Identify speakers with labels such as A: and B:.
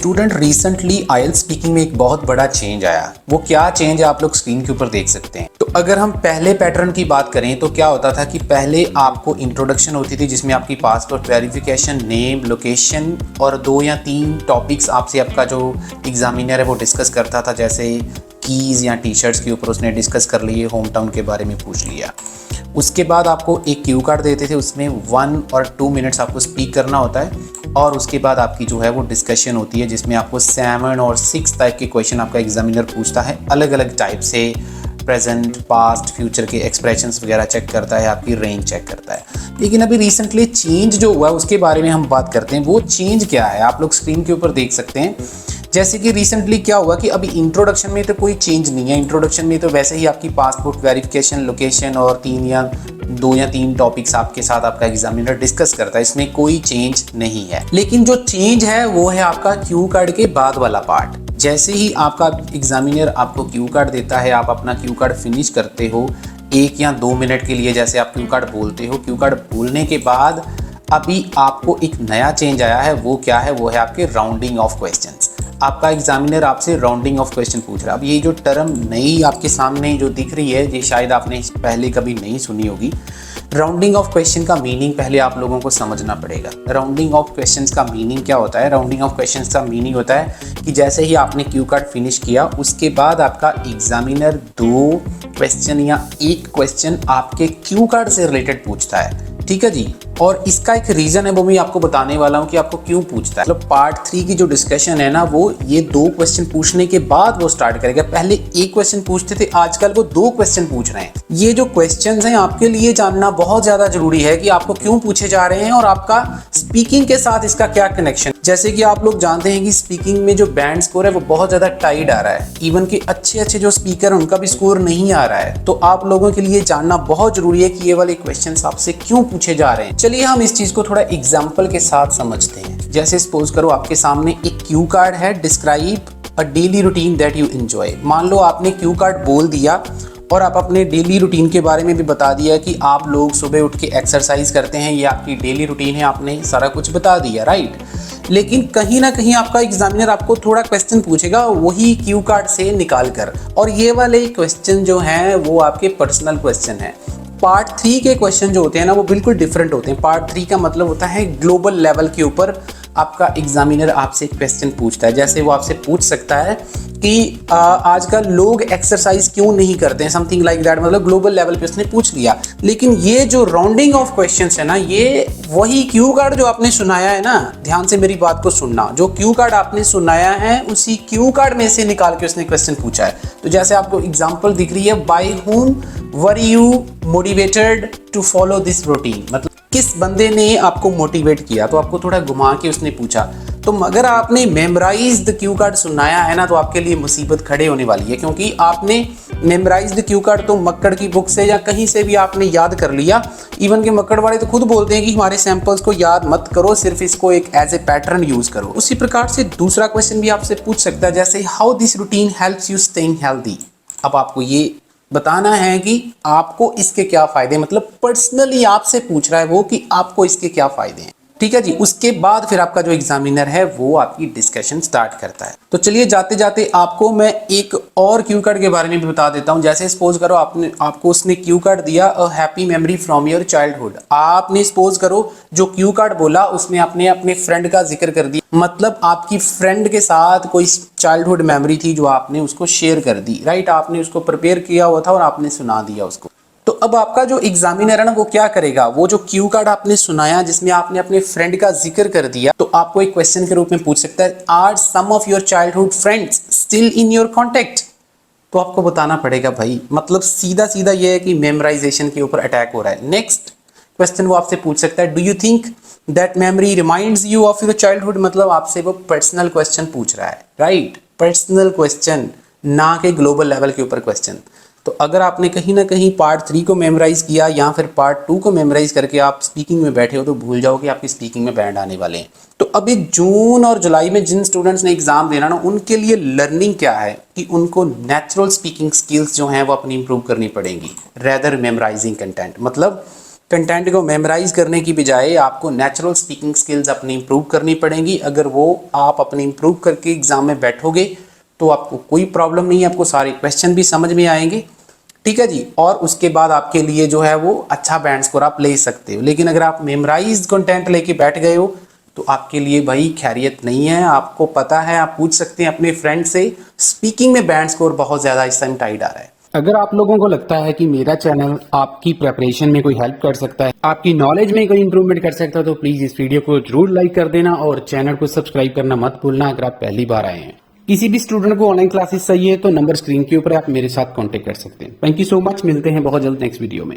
A: Student recently IELTS speaking में एक बहुत बड़ा चेंज आया। वो क्या चेंज है आप लोग स्क्रीन के ऊपर देख सकते हैं। तो अगर हम पहले पैटर्न की बात करें तो क्या होता था कि पहले आपको इंट्रोडक्शन होती थी जिसमें आपकी पासपोर्ट वेरिफिकेशन, नेम, लोकेशन और 2 या 3 टॉपिक्स आपसे आपका जो एग्जामिनर है वो डिस्कस करता था। जैसे कीज़ या टी शर्ट्स के ऊपर उसने डिस्कस कर लिए, होम टाउन के बारे में पूछ लिया। उसके बाद आपको एक क्यू कार्ड देते थे, उसमें 1 और 2 मिनट्स आपको स्पीक करना होता है और उसके बाद आपकी जो है वो डिस्कशन होती है जिसमें आपको 7 और 6 टाइप के क्वेश्चन आपका एग्जामिनर पूछता है। अलग अलग टाइप से प्रेजेंट, पास्ट, फ्यूचर के एक्सप्रेशंस वगैरह चेक करता है, आपकी रेंज चेक करता है। लेकिन अभी रिसेंटली चेंज जो हुआ है उसके बारे में हम बात करते हैं। वो चेंज क्या है आप लोग स्क्रीन के ऊपर देख सकते हैं। जैसे कि रिसेंटली क्या हुआ कि अभी इंट्रोडक्शन में तो कोई चेंज नहीं है। इंट्रोडक्शन में तो वैसे ही आपकी पासपोर्ट वेरिफिकेशन, लोकेशन और 2 या 3 टॉपिक्स आपके साथ आपका एग्जामिनर डिस्कस करता है। इसमें कोई चेंज नहीं है। लेकिन जो चेंज है वो है आपका क्यू कार्ड के बाद वाला पार्ट। जैसे ही आपका एग्जामिनर आपको क्यू कार्ड देता है, आप अपना क्यू कार्ड फिनिश करते हो 1 या 2 मिनट के लिए, जैसे आप क्यू कार्ड बोलते हो, क्यू कार्ड बोलने के बाद अभी आपको एक नया चेंज आया है। वो क्या है? वो है आपके राउंडिंग ऑफ क्वेश्चंस। आपका एग्जामिनर आपसे राउंडिंग ऑफ क्वेश्चन पूछ रहा है। अब ये जो टर्म नई आपके सामने जो दिख रही है ये शायद आपने पहले कभी नहीं सुनी होगी। राउंडिंग ऑफ क्वेश्चन का मीनिंग पहले आप लोगों को समझना पड़ेगा। राउंडिंग ऑफ क्वेश्चंस का मीनिंग क्या होता है? राउंडिंग ऑफ क्वेश्चंस का मीनिंग होता है कि जैसे ही आपने क्यू कार्ड फिनिश किया उसके बाद आपका एग्जामिनर 2 क्वेश्चन या 1 क्वेश्चन आपके क्यू कार्ड से रिलेटेड पूछता है। ठीक है जी। और इसका एक रीज़न है वो मैं आपको बताने वाला हूँ कि आपको क्यों पूछता है। मतलब पार्ट 3 की जो डिस्कशन है ना, वो ये 2 क्वेश्चन पूछने के बाद वो स्टार्ट करेगा। पहले 1 क्वेश्चन पूछते थे, आजकल वो 2 क्वेश्चन पूछ रहे हैं। ये जो क्वेश्चंस हैं आपके लिए जानना बहुत ज़्यादा जरूरी है कि आपको क्यों पूछे जा रहे हैं और आपका स्पीकिंग के साथ इसका क्या कनेक्शन। जैसे कि आप लोग जानते हैं कि स्पीकिंग में जो बैंड स्कोर है वो बहुत ज़्यादा टाइट आ रहा है। इवन कि अच्छे जो स्पीकर हैं उनका भी स्कोर नहीं आ रहा है। तो आप लोगों के लिए जानना बहुत जरूरी है कि ये वाले क्वेश्चन आपसे क्यों पूछे जा रहे हैं। चलिए हम इस चीज को थोड़ा एग्जाम्पल के साथ समझते हैं। जैसे सपोज करो आपके सामने एक क्यू कार्ड है, describe a daily routine that you enjoy. मान लो आपने क्यू कार्ड बोल दिया और आप अपने डेली रूटीन के बारे में भी बता दिया कि आप लोग सुबह उठ के एक्सरसाइज करते हैं, ये आपकी डेली रूटीन है, आपने सारा कुछ बता दिया, राइट। लेकिन कहीं ना कहीं आपका एग्जामिनर आपको थोड़ा क्वेश्चन पूछेगा वही क्यू कार्ड से निकाल कर, और ये वाले क्वेश्चन जो हैं वो आपके पर्सनल क्वेश्चन हैं। पार्ट 3 के क्वेश्चन जो होते हैं ना वो बिल्कुल डिफरेंट होते हैं। पार्ट 3 का मतलब होता है ग्लोबल लेवल के ऊपर आपका एग्जामिनर आपसे क्वेश्चन पूछता है। जैसे वो आपसे पूछ सकता है कि आजकल लोग एक्सरसाइज क्यों नहीं करते हैं, समथिंग लाइक दैट। मतलब ग्लोबल लेवल पे उसने पूछ लिया। लेकिन ये जो राउंडिंग ऑफ क्वेश्चंस है ना, ये वही क्यू कार्ड जो आपने सुनाया है ना, ध्यान से मेरी बात को सुनना, जो क्यू कार्ड आपने सुनाया है उसी क्यू कार्ड में से निकाल के उसने क्वेश्चन पूछा है। तो जैसे आपको एग्जाम्पल दिख रही है, bye whom were you motivated to follow this routine, मतलब किस बंदे ने आपको मोटिवेट किया। तो आपको थोड़ा घुमा के उसने पूछा। तो अगर आपने मेमोराइज्ड क्यू कार्ड सुनाया है ना तो आपके लिए मुसीबत खड़े होने वाली है, क्योंकि आपने मेमोराइज्ड क्यू कार्ड तो मक्कड़ की बुक से या कहीं से भी आपने याद कर लिया। इवन के मक्कड़ वाले तो खुद बोलते हैं कि हमारे सैंपल्स को याद मत करो, सिर्फ इसको एक एज ए पैटर्न यूज करो। उसी प्रकार से दूसरा क्वेश्चन भी आपसे पूछ सकता है, जैसे how this routine helps you staying healthy. अब आपको ये बताना है कि आपको इसके क्या फायदे, मतलब पर्सनली आपसे पूछ रहा है वो कि आपको इसके क्या फायदे हैं। ठीक है जी। उसके बाद फिर आपका जो एग्जामिनर है वो आपकी डिस्कशन स्टार्ट करता है। तो चलिए जाते जाते आपको मैं एक और क्यू कार्ड के बारे में भी बता देता हूं। जैसे सपोज करो आपको उसने क्यू कार्ड दिया, a happy memory from your childhood. आपने सपोज करो जो क्यू कार्ड बोला उसमें आपने अपने फ्रेंड का जिक्र कर दिया, मतलब आपकी फ्रेंड के साथ कोई चाइल्डहुड मेमोरी थी जो आपने उसको शेयर कर दी, राइट। आपने उसको प्रिपेयर किया हुआ था और आपने सुना दिया उसको। तो अब आपका जो एग्जामिनर है ना वो क्या करेगा, वो जो क्यू कार्ड आपने सुनाया जिसमें आपने अपने फ्रेंड का जिक्र कर दिया, तो आपको एक क्वेश्चन के रूप में पूछ सकता है, are some of your childhood friends still in your contact. तो आपको बताना पड़ेगा भाई, मतलब सीधा सीधा ये है कि मेमोराइजेशन के ऊपर अटैक हो रहा है। नेक्स्ट क्वेश्चन वो आपसे पूछ सकता है, do you think that memory reminds you of your childhood. मतलब आपसे वो पर्सनल क्वेश्चन पूछ रहा है, राइट। पर्सनल क्वेश्चन, ना कि ग्लोबल लेवल के ऊपर क्वेश्चन। तो अगर आपने कहीं ना कहीं पार्ट 3 को मेमोराइज किया या फिर पार्ट 2 को मेमोराइज करके आप स्पीकिंग में बैठे हो तो भूल जाओ कि आपकी स्पीकिंग में बैंड आने वाले हैं। तो अभी जून और जुलाई में जिन स्टूडेंट्स ने एग्जाम देना ना, उनके लिए लर्निंग क्या है कि उनको नेचुरल स्पीकिंग स्किल्स जो हैं वो अपनी इंप्रूव करनी पड़ेंगी रेदर मेमोराइजिंग कंटेंट। मतलब कंटेंट को मेमोराइज करने की बजाय आपको नेचुरल स्पीकिंग स्किल्स अपनी इंप्रूव करनी पड़ेंगी। अगर वो आप अपनी इंप्रूव करके एग्जाम में बैठोगे तो आपको कोई प्रॉब्लम नहीं है, आपको सारे क्वेश्चन भी समझ में आएंगे। ठीक है जी। और उसके बाद आपके लिए जो है वो अच्छा बैंड स्कोर आप ले सकते हो। लेकिन अगर आप मेमोराइज्ड कंटेंट लेके बैठ गए हो तो आपके लिए भाई खैरियत नहीं है। आपको पता है, आप पूछ सकते हैं अपने फ्रेंड से, स्पीकिंग में बैंड स्कोर बहुत ज़्यादा इस टाइम टाइट आ रहा है। अगर आप लोगों को लगता है कि मेरा चैनल आपकी प्रिपरेशन में कोई हेल्प कर सकता है, आपकी नॉलेज में कोई इंप्रूवमेंट कर सकता है, तो प्लीज़ इस वीडियो को जरूर लाइक कर देना और चैनल को सब्सक्राइब करना मत भूलना अगर आप पहली बार आए हैं। किसी भी स्टूडेंट को ऑनलाइन क्लासेस चाहिए तो नंबर स्क्रीन के ऊपर आप मेरे साथ कांटेक्ट कर सकते हैं। थैंक यू सो मच, मिलते हैं बहुत जल्द नेक्स्ट वीडियो में।